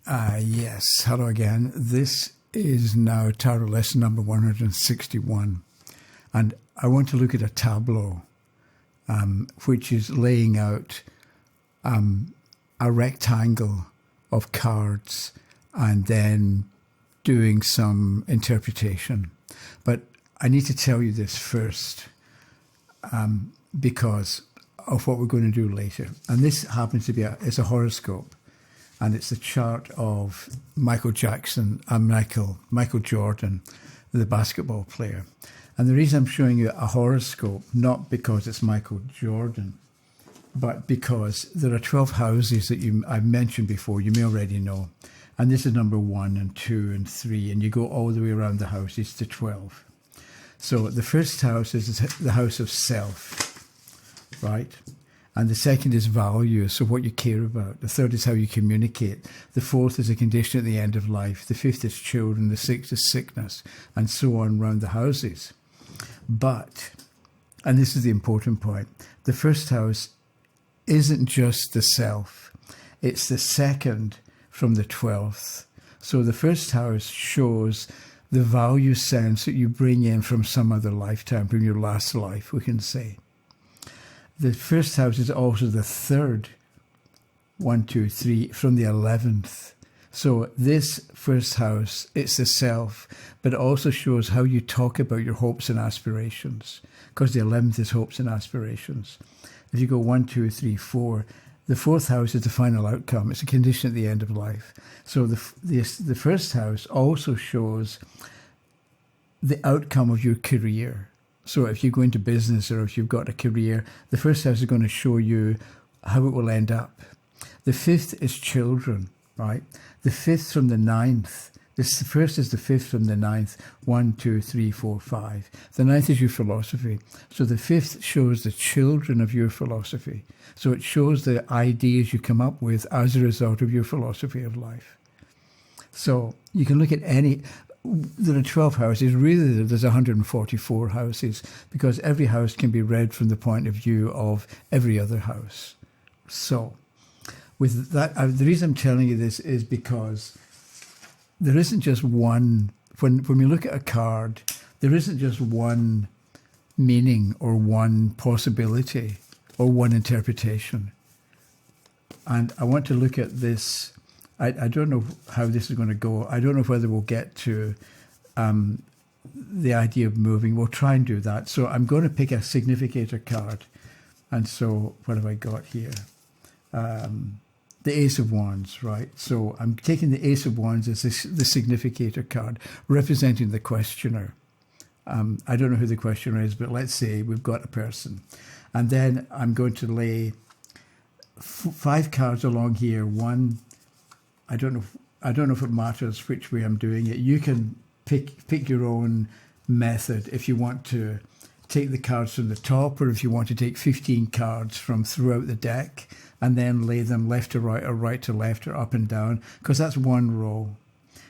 Yes, hello again. This is now tarot lesson number 161. And I want to look at a tableau, which is laying out a rectangle of cards and then doing some interpretation. But I need to tell you this first because of what we're going to do later. And this happens to be it's a horoscope. And it's a chart of Michael Jackson and Michael Jordan, the basketball player. And the reason I'm showing you a horoscope, not because it's Michael Jordan, but because there are 12 houses that I've mentioned before, you may already know. And this is number 1 and 2 and 3, and you go all the way around the houses to 12. So the first house is the house of self, right? And the second is values, so what you care about. The third is how you communicate. The fourth is a condition at the end of life. The fifth is children. The sixth is sickness, and so on round the houses. But, and this is the important point, the first house isn't just the self. It's the second from the 12th. So the first house shows the value sense that you bring in from some other lifetime, from your last life, we can say. The first house is also the third, 1, 2, 3, from the 11th. So this first house, it's the self, but it also shows how you talk about your hopes and aspirations, because the 11th is hopes and aspirations. If you go 1, 2, 3, 4, the fourth house is the final outcome. It's a condition at the end of life. So the first house also shows the outcome of your career. So if you go into business or if you've got a career, the first house is going to show you how it will end up. The fifth is children, right? The fifth from the 9th. The first is the fifth from the 9th. 1, 2, 3, 4, 5. The 9th is your philosophy. So the fifth shows the children of your philosophy. So it shows the ideas you come up with as a result of your philosophy of life. So you can look at there are 12 houses. Really, there's 144 houses because every house can be read from the point of view of every other house. So, with that, the reason I'm telling you this is because there isn't just one. When we look at a card, there isn't just one meaning or one possibility or one interpretation. And I want to look at this. I don't know how this is going to go. I don't know whether we'll get to the idea of moving. We'll try and do that. So I'm going to pick a significator card. And so what have I got here? The Ace of Wands, right? So I'm taking the Ace of Wands as the significator card, representing the questioner. I don't know who the questioner is, but let's say we've got a person. And then I'm going to lay 5 cards along here. One, I don't know if it matters which way I'm doing it. You can pick your own method if you want to take the cards from the top, or if you want to take 15 cards from throughout the deck and then lay them left to right or right to left or up and down, because that's one row.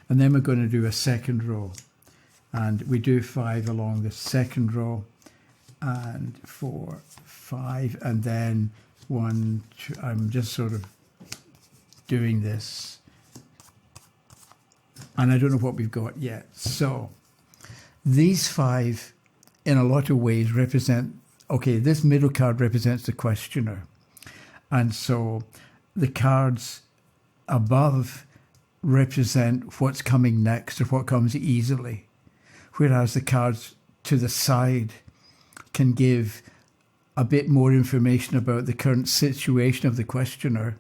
And then we're going to do a second row. And we do 5 along the second row, and 4, 5, and then 1, 2. I'm just sort of doing this. And I don't know what we've got yet. So these 5, in a lot of ways, represent, okay, this middle card represents the questioner. And so the cards above represent what's coming next or what comes easily. Whereas the cards to the side can give a bit more information about the current situation of the questioner.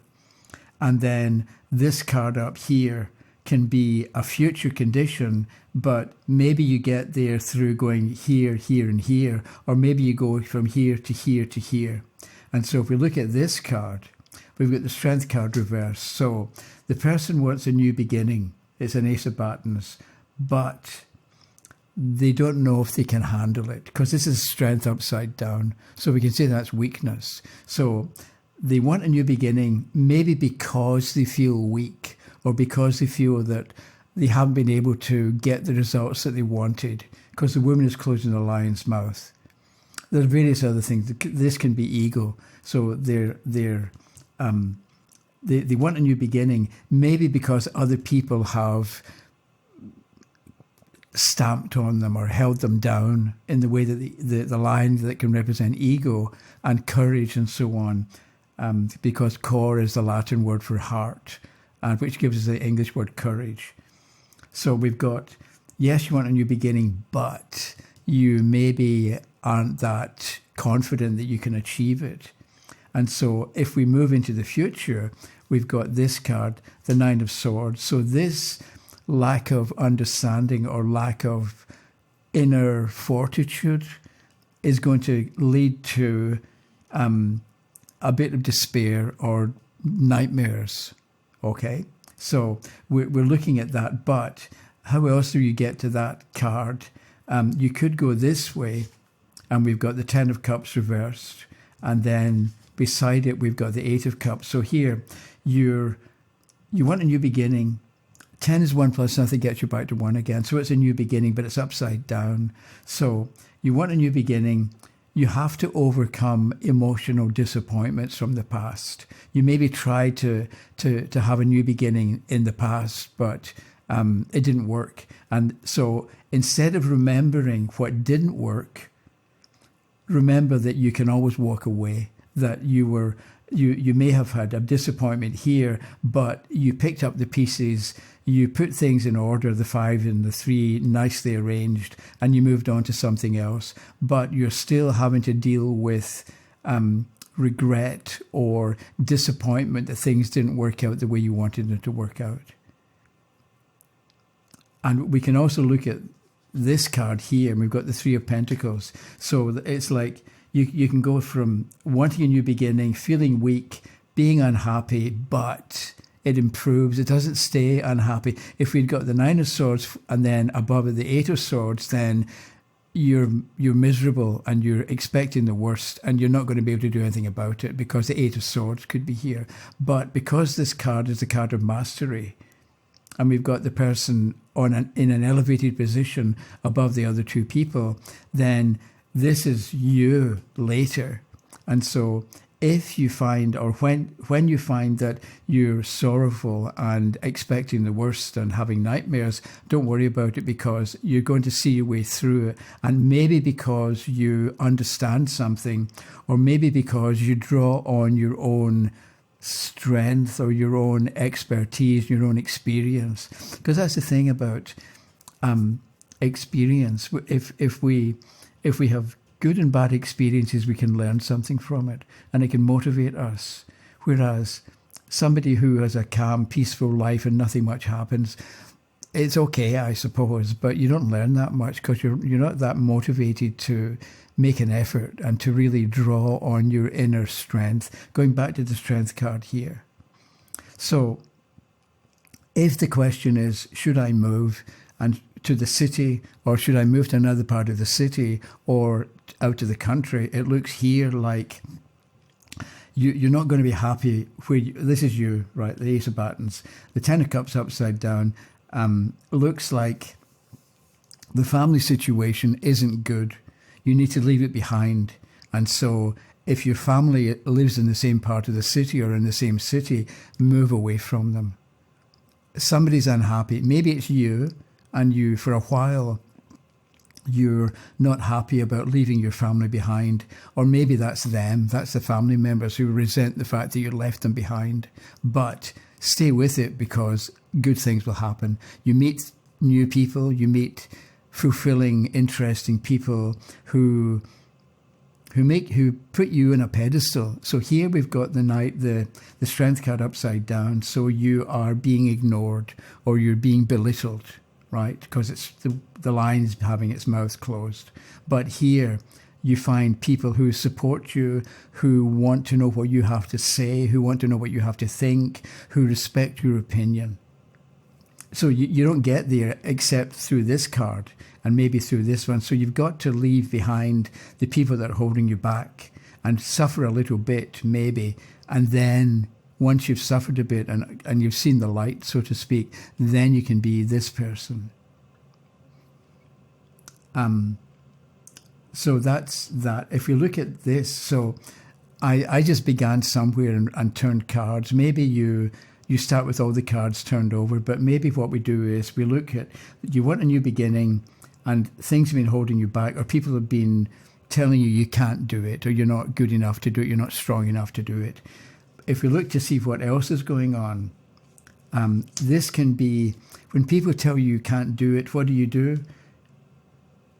And then this card up here can be a future condition, but maybe you get there through going here, here, and here, or maybe you go from here to here to here. And so if we look at this card, we've got the Strength card reversed. So the person wants a new beginning. It's an Ace of Batons, but they don't know if they can handle it, because this is Strength upside down. So we can say that's weakness. So they want a new beginning, maybe because they feel weak, or because they feel that they haven't been able to get the results that they wanted, because the woman is closing the lion's mouth. There are various other things. This can be ego. So they're they want a new beginning, maybe because other people have stamped on them or held them down in the way that the line that can represent ego and courage and so on, because core is the Latin word for heart, which gives us the English word courage. So we've got, yes, you want a new beginning, but you maybe aren't that confident that you can achieve it. And so if we move into the future, we've got this card, the Nine of Swords. So this lack of understanding or lack of inner fortitude is going to lead to a bit of despair or nightmares. Okay, so we're looking at that. But how else do you get to that card? You could go this way, and we've got the Ten of Cups reversed, and then beside it we've got the Eight of Cups. So here you want a new beginning. 10 is 1 plus nothing, gets you back to 1 again. So it's a new beginning, but it's upside down. So you want a new beginning. You have to overcome emotional disappointments from the past. You maybe tried to have a new beginning in the past, but it didn't work. And so instead of remembering what didn't work, remember that you can always walk away, that you may have had a disappointment here, but you picked up the pieces, you put things in order, the 5 and the 3 nicely arranged, and you moved on to something else. But you're still having to deal with regret or disappointment that things didn't work out the way you wanted them to work out. And we can also look at this card here, and we've got the Three of Pentacles. So it's like you can go from wanting a new beginning, feeling weak, being unhappy, but it improves. It doesn't stay unhappy. If we'd got the Nine of Swords and then above it the Eight of Swords, then you're miserable and you're expecting the worst, and you're not going to be able to do anything about it because the Eight of Swords could be here. But because this card is a card of mastery, and we've got the person in an elevated position above the other two people, then this is you later. And so if you find, or when you find that you're sorrowful and expecting the worst and having nightmares, don't worry about it, because you're going to see your way through it. And maybe because you understand something, or maybe because you draw on your own strength or your own expertise, your own experience. Because that's the thing about experience. If we have good and bad experiences, we can learn something from it, and it can motivate us. Whereas somebody who has a calm, peaceful life and nothing much happens, it's okay, I suppose, but you don't learn that much because you're not that motivated to make an effort and to really draw on your inner strength. Going back to the Strength card here. So if the question is, should I move and to the city, or should I move to another part of the city or out of the country? It looks here like you're not going to be happy where this is you, right? The Ace of Batons, the Ten of Cups upside down. Looks like the family situation isn't good. You need to leave it behind. And so if your family lives in the same part of the city or in the same city, move away from them. Somebody's unhappy. Maybe it's you, and you, for a while, you're not happy about leaving your family behind. Or maybe that's them. That's the family members who resent the fact that you left them behind. But stay with it, because good things will happen. You meet new people, you meet fulfilling, interesting people who put you in a pedestal. So here we've got the Knight, the Strength card upside down. So you are being ignored, or you're being belittled, right? Because it's the lion's having its mouth closed. But here you find people who support you, who want to know what you have to say, who want to know what you have to think, who respect your opinion. So you don't get there except through this card and maybe through this one. So you've got to leave behind the people that are holding you back and suffer a little bit maybe. And then once you've suffered a bit and you've seen the light, so to speak, then you can be this person. So that's that. If you look at this, so I just began somewhere and turned cards. Maybe you start with all the cards turned over, but maybe what we do is we look at, you want a new beginning and things have been holding you back, or people have been telling you can't do it, or you're not good enough to do it, you're not strong enough to do it. If we look to see what else is going on, this can be, when people tell you can't do it, what do?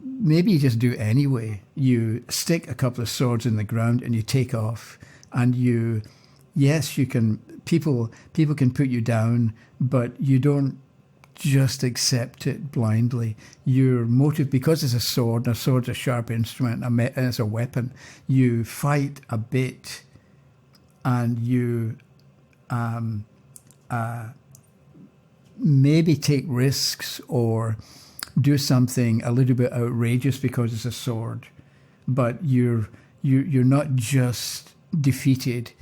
Maybe you just do it anyway. You stick a couple of swords in the ground and you take off, and you can, people can put you down, but you don't just accept it blindly. Your motive, because it's a sword, and a sword's a sharp instrument, and it's a weapon, you fight a bit, and you maybe take risks or do something a little bit outrageous because it's a sword, but you're not just defeated,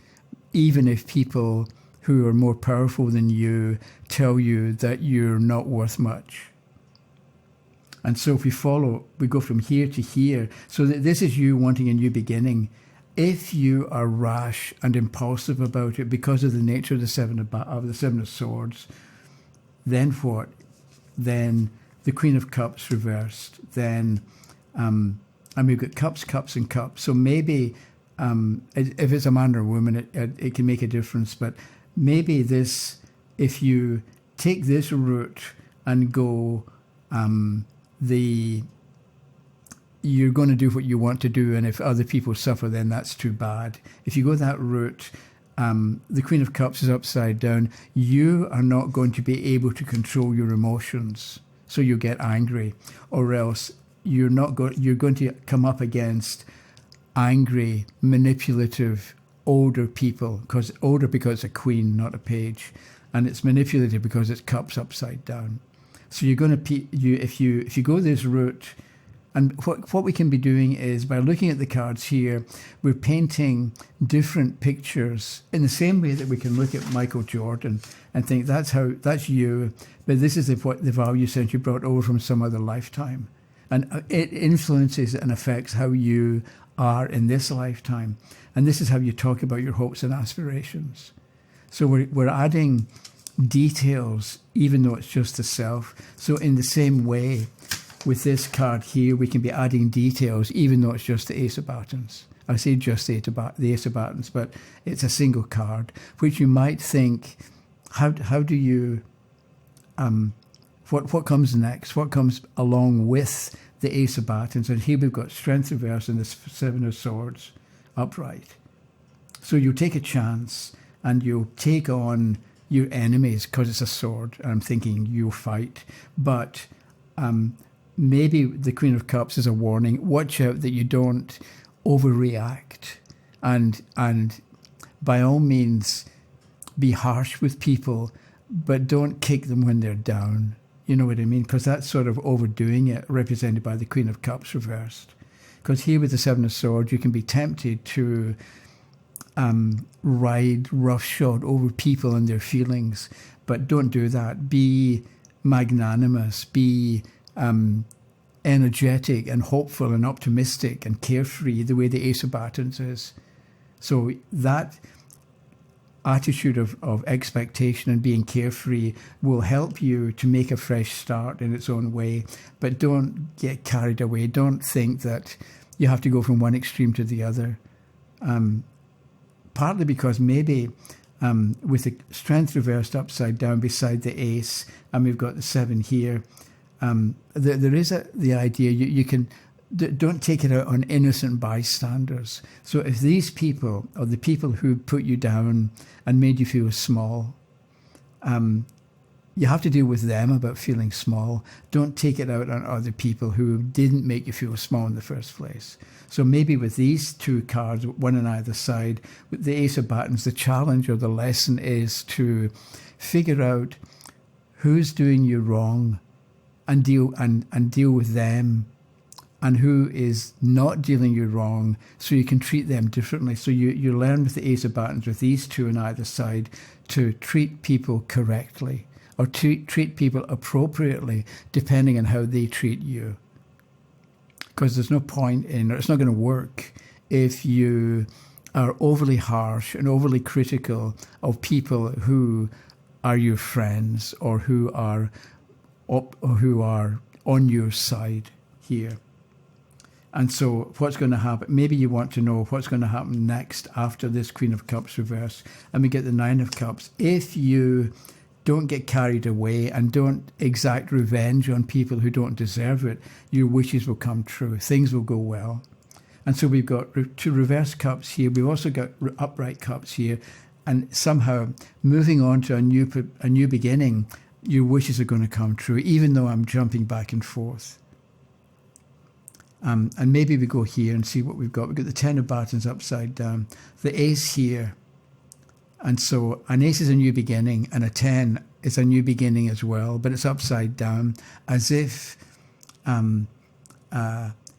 even if people who are more powerful than you tell you that you're not worth much. And so if we go from here to here. So this is you wanting a new beginning. If you are rash and impulsive about it because of the nature of the Seven of Swords, then what? Then the Queen of Cups reversed. Then, and we've got cups, cups, and cups. So maybe if it's a man or a woman, it can make a difference. But maybe this, if you take this route and go, you're going to do what you want to do, and if other people suffer, then that's too bad. If you go that route, the Queen of Cups is upside down. You are not going to be able to control your emotions, so you get angry, or else you're going to come up against angry, manipulative, older people, because it's a queen, not a page, and it's manipulative because it's cups upside down. So you're going to if you go this route, and what we can be doing is, by looking at the cards here, we're painting different pictures in the same way that we can look at Michael Jordan and think that's you, but this is the value set you brought over from some other lifetime, and it influences and affects how you are in this lifetime, and this is how you talk about your hopes and aspirations. So we're adding details, even though it's just the self. So in the same way, with this card here, we can be adding details, even though it's just the Ace of Battens. I say just the Ace of Battens, but it's a single card, which you might think, how do you, what comes next? What comes along with the Ace of Battens? And here we've got Strength reversed and the Seven of Swords upright. So you take a chance and you'll take on your enemies because it's a sword. And I'm thinking you'll fight, but maybe the Queen of Cups is a warning. Watch out that you don't overreact, and by all means be harsh with people, but don't kick them when they're down. You know what I mean? Because that's sort of overdoing it, represented by the Queen of Cups reversed. Because here with the Seven of Swords, you can be tempted to ride roughshod over people and their feelings, but don't do that. Be magnanimous, be energetic and hopeful and optimistic and carefree, the way the Ace of Battens is. So that attitude of expectation and being carefree will help you to make a fresh start in its own way, but don't get carried away. Don't think that you have to go from one extreme to the other. Partly because maybe with the Strength reversed upside down beside the Ace, and we've got the Seven here, there is the idea you can, don't take it out on innocent bystanders. So if these people, or the people who put you down and made you feel small, you have to deal with them about feeling small. Don't take it out on other people who didn't make you feel small in the first place. So maybe with these two cards, one on either side, with the Ace of Battens, the challenge or the lesson is to figure out who's doing you wrong and deal with them, and who is not dealing you wrong, so you can treat them differently. So you learn with the Ace of Battens, with these two on either side, to treat people correctly, or treat people appropriately, depending on how they treat you. Because there's no point in, or it's not going to work if you are overly harsh and overly critical of people who are your friends or who are on your side here. And so what's going to happen, maybe you want to know what's going to happen next after this Queen of Cups reverse, and we get the Nine of Cups. If you don't get carried away and don't exact revenge on people who don't deserve it, your wishes will come true. Things will go well. And so we've got two reverse cups here. We've also got upright cups here. And somehow moving on to a new beginning, your wishes are going to come true, even though I'm jumping back and forth. And maybe we go here and see what we've got. We've got the Ten of Batons upside down, the Ace here. And so an Ace is a new beginning, and a 10 is a new beginning as well, but it's upside down, as if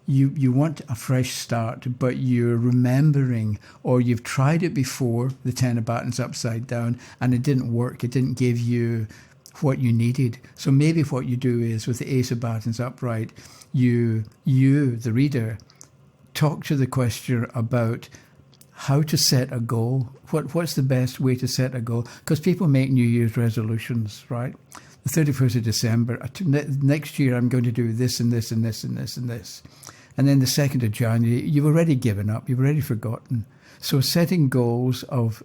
you want a fresh start, but you're remembering, or you've tried it before, the Ten of Batons upside down, and it didn't work. It didn't give you what you needed. So maybe what you do is, with the Ace of Batons upright, you, the reader, talk to the questioner about how to set a goal. What's the best way to set a goal? Because people make New Year's resolutions, right? The 31st of December, next year I'm going to do this and this and this and this and this. And then the 2nd of January, you've already given up, you've already forgotten. So setting goals of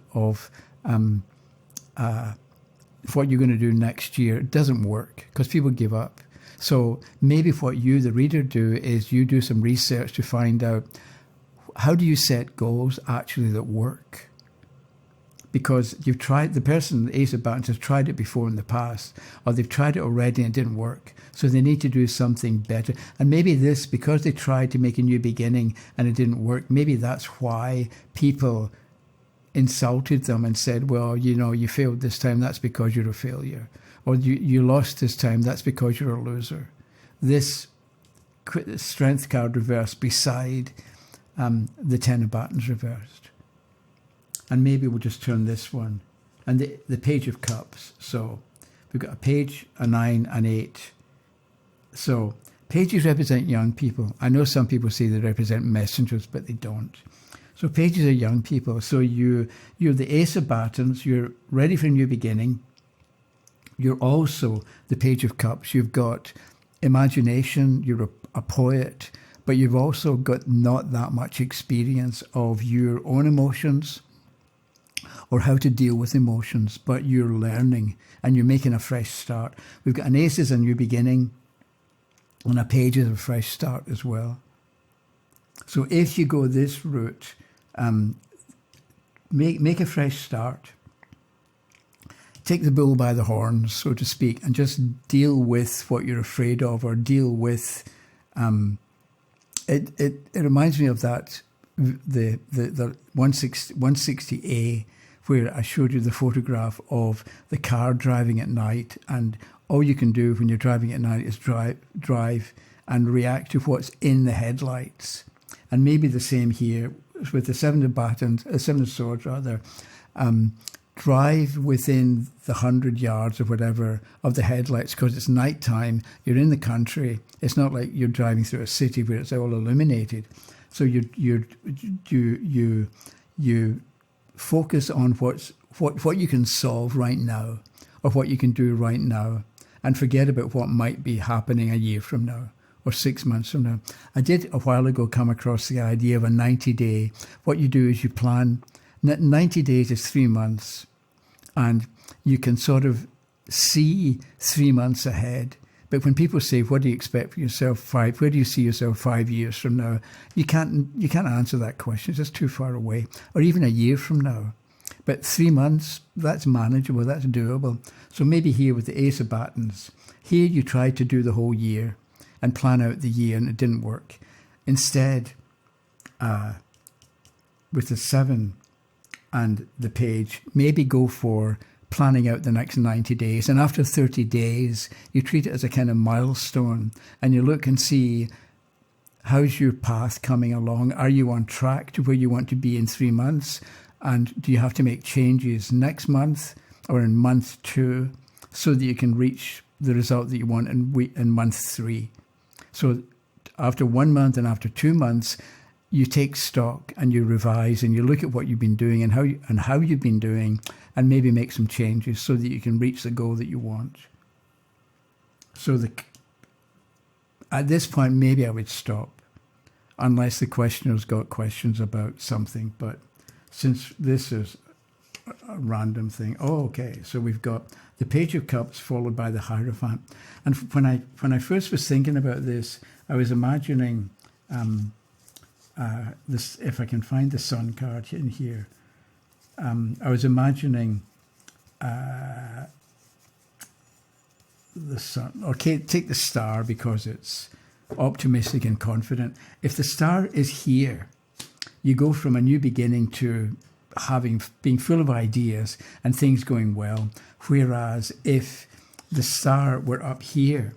what you're going to do next year doesn't work because people give up. So maybe what you, the reader, do is you do some research to find out, how do you set goals actually that work? Because you've tried, the person, the Ace of Batons, has tried it before in the past, or they've tried it already and it didn't work. So they need to do something better. And maybe this, because they tried to make a new beginning and it didn't work, maybe that's why people insulted them and said, well, you failed this time, that's because you're a failure. Or you lost this time, that's because you're a loser. This Strength card reversed beside the Ten of Batons reversed. And maybe we'll just turn this one. And the Page of Cups. So we've got a page, a 9, an 8. So pages represent young people. I know some people say they represent messengers, but they don't. So pages are young people. So you're the Ace of Batons. You're ready for a new beginning. You're also the Page of Cups. You've got imagination. You're a poet. But you've also got not that much experience of your own emotions or how to deal with emotions, but you're learning and you're making a fresh start. We've got an Ace as a new beginning and a Page as a fresh start as well. So if you go this route, make a fresh start. Take the bull by the horns, so to speak, and just deal with what you're afraid of, or deal with... It reminds me of that, the 160A, where I showed you the photograph of the car driving at night, and all you can do when you're driving at night is drive and react to what's in the headlights. And maybe the same here with the Seven of Swords rather. Drive within the 100 yards or whatever of the headlights, because it's nighttime. You're in the country. It's not like you're driving through a city where it's all illuminated. So you focus on what you can solve right now, or what you can do right now, and forget about what might be happening a year from now or 6 months from now. I did a while ago come across the idea of a 90-day. What you do is you plan. 90 days is 3 months, and you can sort of see 3 months ahead. But when people say, what do you expect for yourself where do you see yourself 5 years from now? You can't answer that question. It's just too far away. Or even a year from now. But 3 months, that's manageable, that's doable. So maybe here with the Ace of Batons, here you tried to do the whole year and plan out the year, and it didn't work. Instead, with the 7 and the Page, maybe go for planning out the next 90 days. And after 30 days, you treat it as a kind of milestone, and you look and see, how's your path coming along? Are you on track to where you want to be in 3 months? And do you have to make changes next month or in month 2 so that you can reach the result that you want in month 3? So after 1 month and after 2 months, you take stock and you revise and you look at what you've been doing and how you've been doing, and maybe make some changes so that you can reach the goal that you want. So at this point, maybe I would stop, unless the questioner's got questions about something. But since this is a random thing, okay. So we've got the Page of Cups followed by the Hierophant. And when I first was thinking about this, I was imagining this. If I can find the Sun card in here, I was imagining the Sun. Okay, take the Star because it's optimistic and confident. If the Star is here, you go from a new beginning to being full of ideas and things going well. Whereas if the Star were up here,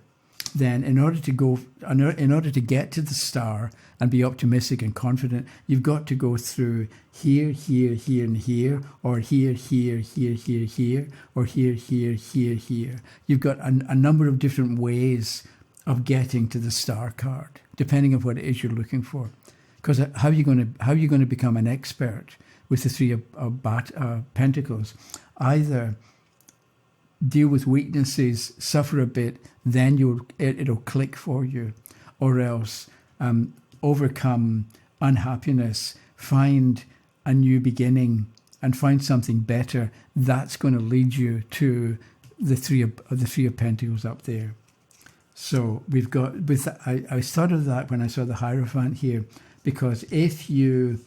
then in order to get to the Star and be optimistic and confident, you've got to go through here, here, here, and here, or here, here, here, here, here, or here, here, here, here. You've got a number of different ways of getting to the Star card, depending on what it is you're looking for. Because how are you going to become an expert with the Three of Pentacles? Either deal with weaknesses, suffer a bit, then it'll click for you, or else overcome unhappiness, find a new beginning, and find something better. That's going to lead you to the Three of Pentacles up there. So we've got I thought of that when I saw the Hierophant here, because if you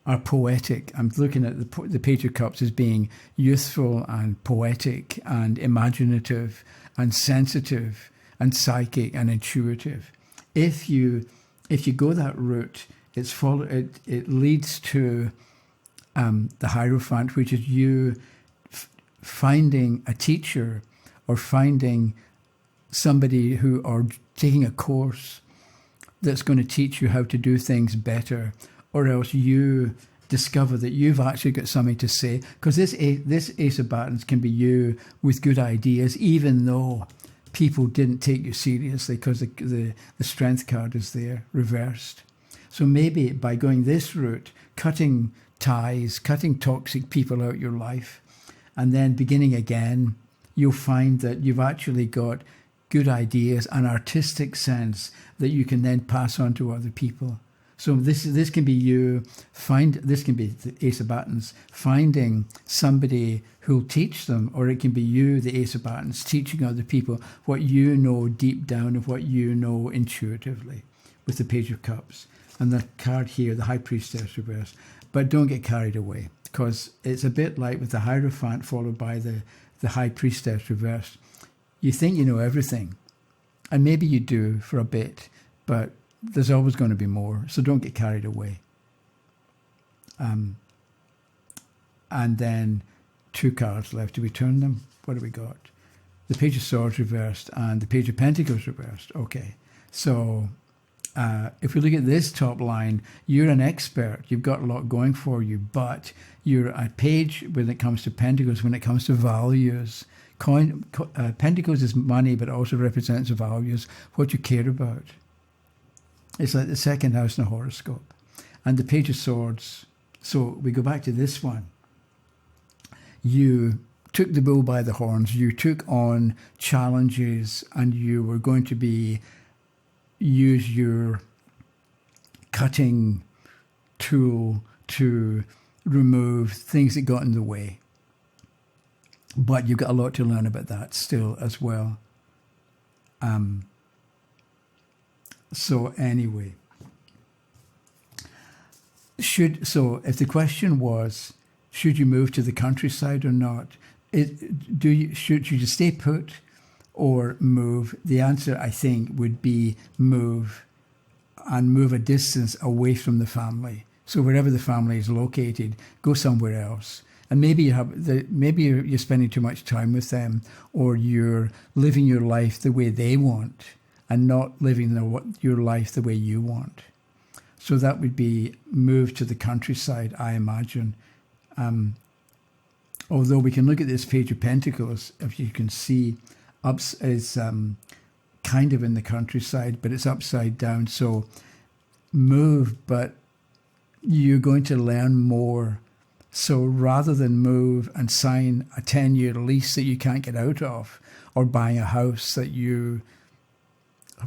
are poetic, I'm looking at the Page of Cups as being youthful and poetic and imaginative and sensitive and psychic and intuitive. If you go that route, it leads to the Hierophant, which is you finding a teacher or finding somebody or taking a course that's going to teach you how to do things better, or else you discover that you've actually got something to say. Because this Ace of Battens can be you with good ideas, even though people didn't take you seriously, because the Strength card is there reversed. So maybe by going this route, cutting ties, cutting toxic people out your life, and then beginning again, you'll find that you've actually got good ideas, an artistic sense that you can then pass on to other people. So this can be you this can be the Ace of Battens, finding somebody who'll teach them, or it can be you, the Ace of Battens, teaching other people what you know deep down of what you know intuitively with the Page of Cups. And the card here, the High Priestess reverse. But don't get carried away, because it's a bit like with the Hierophant followed by the High Priestess reversed. You think you know everything, and maybe you do for a bit, but there's always going to be more, so don't get carried away. And then 2 cards left. Do we turn them? What have we got? The Page of Swords reversed and the Page of Pentacles reversed. Okay, so if we look at this top line, you're an expert. You've got a lot going for you, but you're a page when it comes to Pentacles, when it comes to values. Pentacles is money, but it also represents values, what you care about. It's like the second house in a horoscope. And the Page of Swords, so we go back to this one. You took the bull by the horns. You took on challenges, and you were going to use your cutting tool to remove things that got in the way. But you've got a lot to learn about that still as well. So anyway, if the question was, should you move to the countryside or not? Should you stay put or move? The answer, I think, would be move, and move a distance away from the family. So wherever the family is located, go somewhere else. And maybe you're spending too much time with them, or you're living your life the way they want and not living your life the way you want. So that would be move to the countryside, I imagine. Although we can look at this Page of Pentacles, if you can see, is kind of in the countryside, but it's upside down. So move, but you're going to learn more. So rather than move and sign a 10-year lease that you can't get out of, or buying a house that you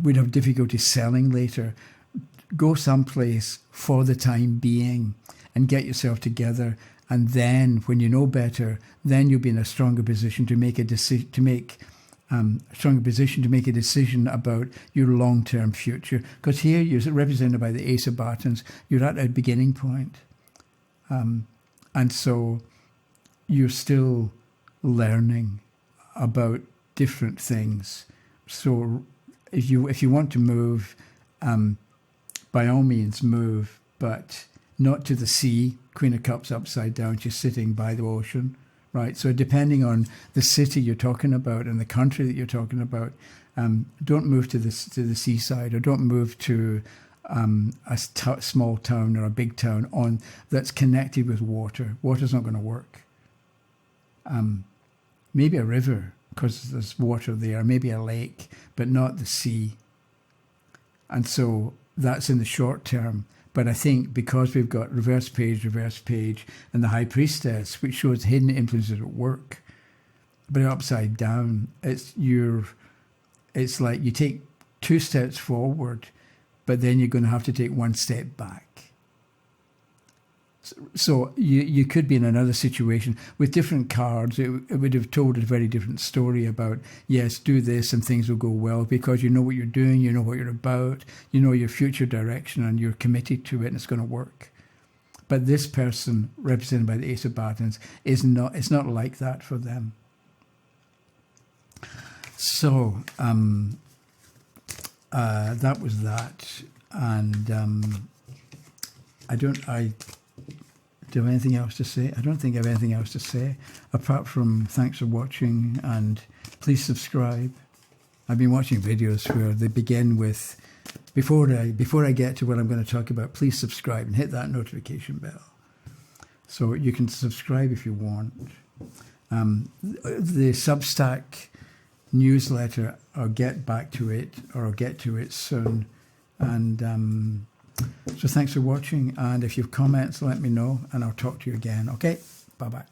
would have difficulty selling later, go someplace for the time being and get yourself together. And then when you know better, then you'll be in a stronger position to make a decision about your long-term future. Because here you're represented by the Ace of Batons. You're at a beginning point. And so you're still learning about different things. So if you want to move, by all means move, but not to the sea. Queen of Cups upside down, she's sitting by the ocean, right? So depending on the city you're talking about and the country that you're talking about, don't move to the seaside, or don't move to a small town or a big town that's connected with water. Water's not going to work. Maybe a river, because there's water there, maybe a lake, but not the sea. And so that's in the short term. But I think because we've got reverse page, and the High Priestess, which shows hidden influences at work, but upside down, it's like you take 2 steps forward, but then you're going to have to take 1 step back. So you could be in another situation with different cards. It would have told a very different story about, yes, do this and things will go well, because you know what you're doing, you know what you're about, you know your future direction, and you're committed to it, and it's going to work. But this person, represented by the Ace of Batons, it's not like that for them. So that was that. And do I have anything else to say? I don't think I have anything else to say, apart from thanks for watching, and please subscribe. I've been watching videos where they begin with, before I get to what I'm going to talk about, please subscribe and hit that notification bell. So you can subscribe if you want. The Substack newsletter, I'll get to it soon. And so thanks for watching, and if you have comments, let me know, and I'll talk to you again. Okay, bye-bye.